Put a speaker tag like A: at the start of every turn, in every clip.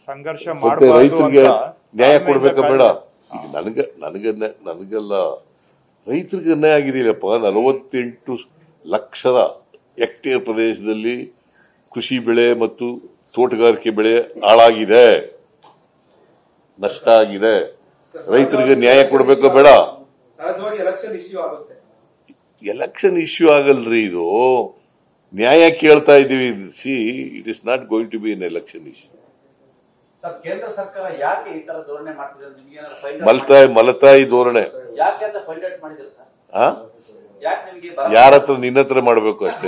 A: ಸಂಘರ್ಷ
B: ಮತ್ತೆ ರೈತರಿಗೆ ನ್ಯಾಯ ಕೊಡ್ಬೇಕಾ ಬೇಡ? ಈಗ ನನಗೆಲ್ಲ ರೈತರಿಗೆ ಅನ್ಯಾಯ ಆಗಿದೆಯಲ್ಲಪ್ಪ. 48 ಲಕ್ಷದ ಹೆಕ್ಟೇರ್ ಪ್ರದೇಶದಲ್ಲಿ ಕೃಷಿ ಬೆಳೆ ಮತ್ತು ತೋಟಗಾರಿಕೆ ಬೆಳೆ ಹಾಳಾಗಿದೆ, ನಷ್ಟ ಆಗಿದೆ. ರೈತರಿಗೆ ನ್ಯಾಯ ಕೊಡ್ಬೇಕಾ ಬೇಡ? ಎಲೆಕ್ಷನ್ ಇಶ್ಯೂ ಆಗಲ್ರಿ, ಇದು ನ್ಯಾಯ ಕೇಳ್ತಾ ಇದೀವಿ. See, it is not going to be an election issue.
C: ಕೇಂದ್ರ ಸರ್ಕಾರ ಯಾಕೆ ಈ ತರ ಧೋರಣೆ ಮಾಡ್ತಿದೆ?
B: ಮಲತಾಯಿ ಧೋರಣೆ. ಯಾರ ಹತ್ರ? ನಿನ್ನ ಹತ್ರ ಮಾಡ್ಬೇಕು ಅಷ್ಟೇ.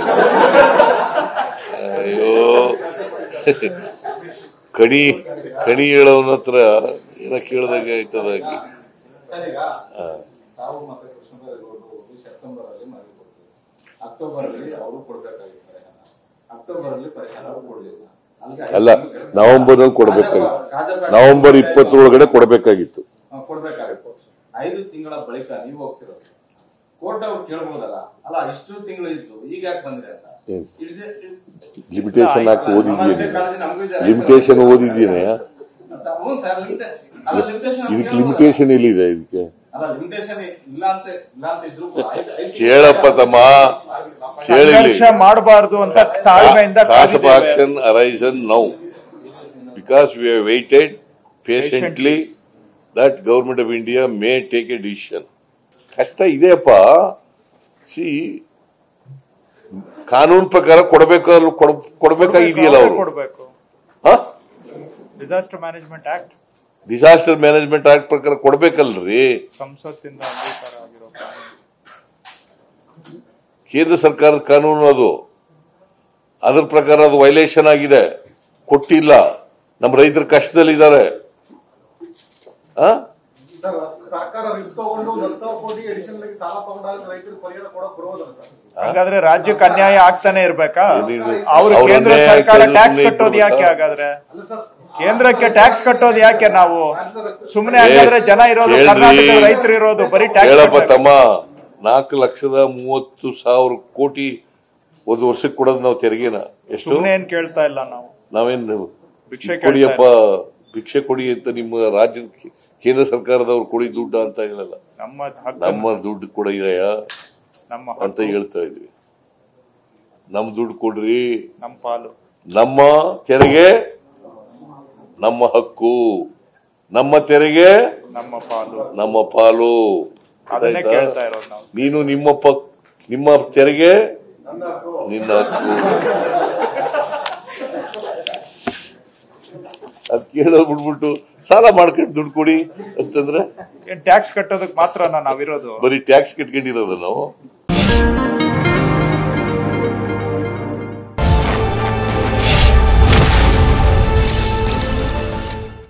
B: ಅಯ್ಯೋ, ಕಣಿ ಹೇಳೋನ ಹತ್ರ ಏನ ಕೇಳ್ದಾಗ ಆಯ್ತದಾಗಿ. ಅಲ್ಲ, ನವೆಂಬರ್ ಅಲ್ಲಿ ಕೊಡಬೇಕಾಗಿತ್ತು. ನವೆಂಬರ್ 20 ಒಳಗಡೆ ಕೊಡಬೇಕಾಗಿತ್ತು.
D: 5 ತಿಂಗಳ ಬಳಿಕ ನೀವು ಹೋಗ್ತಿರೋದು ಕೋರ್ಟ್ ಅವ್ರು ಕೇಳಬಹುದಲ್ಲ, ಅಲ್ಲ ಇಷ್ಟು ತಿಂಗಳು ಇತ್ತು, ಈಗ ಯಾಕೆ ಬಂದ್ರೆ ಅಂತ.
B: ಲಿಮಿಟೇಷನ್ ಆಕ್ಟ್ ಓದಿದ್ದೀನಿ, ಲಿಮಿಟೇಷನ್ ಓದಿದ್ದೀನಿ. ಇದಕ್ಕೆ ಲಿಮಿಟೇಷನ್ ಎಲ್ಲಿದೆ? ಇದಕ್ಕೆ ಕೇಳಪ್ಪ ತಮ್ಮ, ಕೇಳಿ.
A: ಮಾಡಬಾರ್ದು ಅಂತ ತಾಳ್ಮೆಯಿಂದ
B: action arisen now because we have waited patiently that government of India may take a decision. ಕಷ್ಟ ಇದೆಯಪ್ಪ. ಸಿ, ಕಾನೂನು ಪ್ರಕಾರ ಕೊಡಬೇಕಾಗಿದೆಯಲ್ಲ ಅವರು.
A: ಡಿಸಾಸ್ಟರ್ ಮ್ಯಾನೇಜ್ಮೆಂಟ್ ಆಕ್ಟ್
B: ಪ್ರಕಾರ ಕೊಡ್ಬೇಕಲ್ರಿ.
A: ಸಂಸತ್ತಿಂದ ಅಂಗೀಕಾರ ಆಗಿರೋ
B: ಕೇಂದ್ರ ಸರ್ಕಾರದ ಕಾನೂನು ಅದು. ಅದ್ರ ಪ್ರಕಾರ ಅದು ವೈಲೇಷನ್ ಆಗಿದೆ, ಕೊಟ್ಟಿಲ್ಲ. ನಮ್ಮ ರೈತರು ಕಷ್ಟದಲ್ಲಿದ್ದಾರೆ.
D: ಸರ್ಕಾರ ರಿಸ್ಕ್ ತಗೊಂಡು 10,000 ಕೋಟಿ ಅಡಿಷನಲ್ ಆಗಿ ಸಾಲ ತಗೊಂಡಾಗ ರೈತರಿಗೆ ಪರಿಹಾರ ಕೊಡೋಕೆ ಬರೋದಲ್ಲ ಸರ್?
A: ಹಾಗಾದ್ರೆ ರಾಜ್ಯಕ್ಕೆ ಅನ್ಯಾಯ ಆಗ್ತಾನೆ ಇರ್ಬೇಕಾ? ಅವ್ರು ಕೇಂದ್ರ ಸರ್ಕಾರ ಟ್ಯಾಕ್ಸ್ ಕಟ್ಟೋದು ಯಾಕೆ? ಹಾಗಾದ್ರೆ ಕೇಂದ್ರಕ್ಕೆ ಟ್ಯಾಕ್ಸ್ ಕಟ್ಟೋದು ಯಾಕೆ? ನಾವು ಸುಮ್ಮನೆ ಹಾಗಾದ್ರೆ ಜನ ಇರೋದು, ಕರ್ನಾಟಕದ ರೈತರು ಇರೋದು ಬರೀ ಟ್ಯಾಕ್ಸ್.
B: ಹೇಳಪ್ಪ ತಮ್ಮ, 4,30,000 ಕೋಟಿ ಒಂದು ವರ್ಷಕ್ಕೆ ಕೊಡೋದು ನಾವು ತೆರಿಗೆನ. ಎಷ್ಟು?
A: ಏನ್ ಕೇಳ್ತಾ ಇಲ್ಲ ನಾವು.
B: ನಾವೇನು ಕೊಡಿಯಪ್ಪ, ಭಿಕ್ಷೆ ಕೊಡಿ ಅಂತ ನಿಮ್ಮ ರಾಜ್ಯದ ಕೇಂದ್ರ ಸರ್ಕಾರದವ್ರು ಕೊಡಿ ದುಡ್ಡು ಅಂತ ಹೇಳಲ್ಲ. ನಮ್ಮ ದುಡ್ಡು ಕೂಡ ಇದೆಯಾ ಅಂತ ಹೇಳ್ತಾ ಇದ್ವಿ. ನಮ್ ದುಡ್ಡು ಕೊಡ್ರಿ,
A: ನಮ್ಮ ಪಾಲು,
B: ನಮ್ಮ ತೆರಿಗೆ ನಮ್ಮ ಹಕ್ಕು, ನಮ್ಮ ತೆರಿಗೆ ನಮ್ಮ ಪಾಲು. ನೀನು ನಿಮ್ಮ ತೆರಿಗೆ ನಿನ್ನ ಹಕ್ಕು. ಅದ್ ಕೇಳೋದು ಬಿಡ್ಬಿಟ್ಟು ಸಾಲ ಮಾಡ್ಕೊಂಡು ದುಡ್ಡು ಕೊಡಿ ಅಂತಂದ್ರೆ
A: ಟ್ಯಾಕ್ಸ್ ಕಟ್ಟೋದಕ್ಕೆ ಮಾತ್ರ ನಾವಿರೋದು.
B: ಬರೀ ಟ್ಯಾಕ್ಸ್ ಕಟ್ಕೊಂಡಿರೋದು ನಾವು.